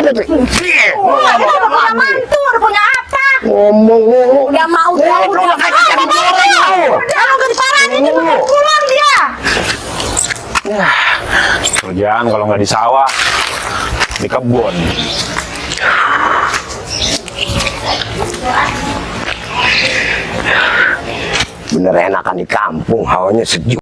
punya mantu, udah punya apa? Ngomong mulu. Udah mau tahu. Udah kayak cari orang lu. Kalau gak diparahin ini pulang dia. Kerjaan kalau nggak di sawah, di kebun. Bener enakan di kampung, hawanya sejuk.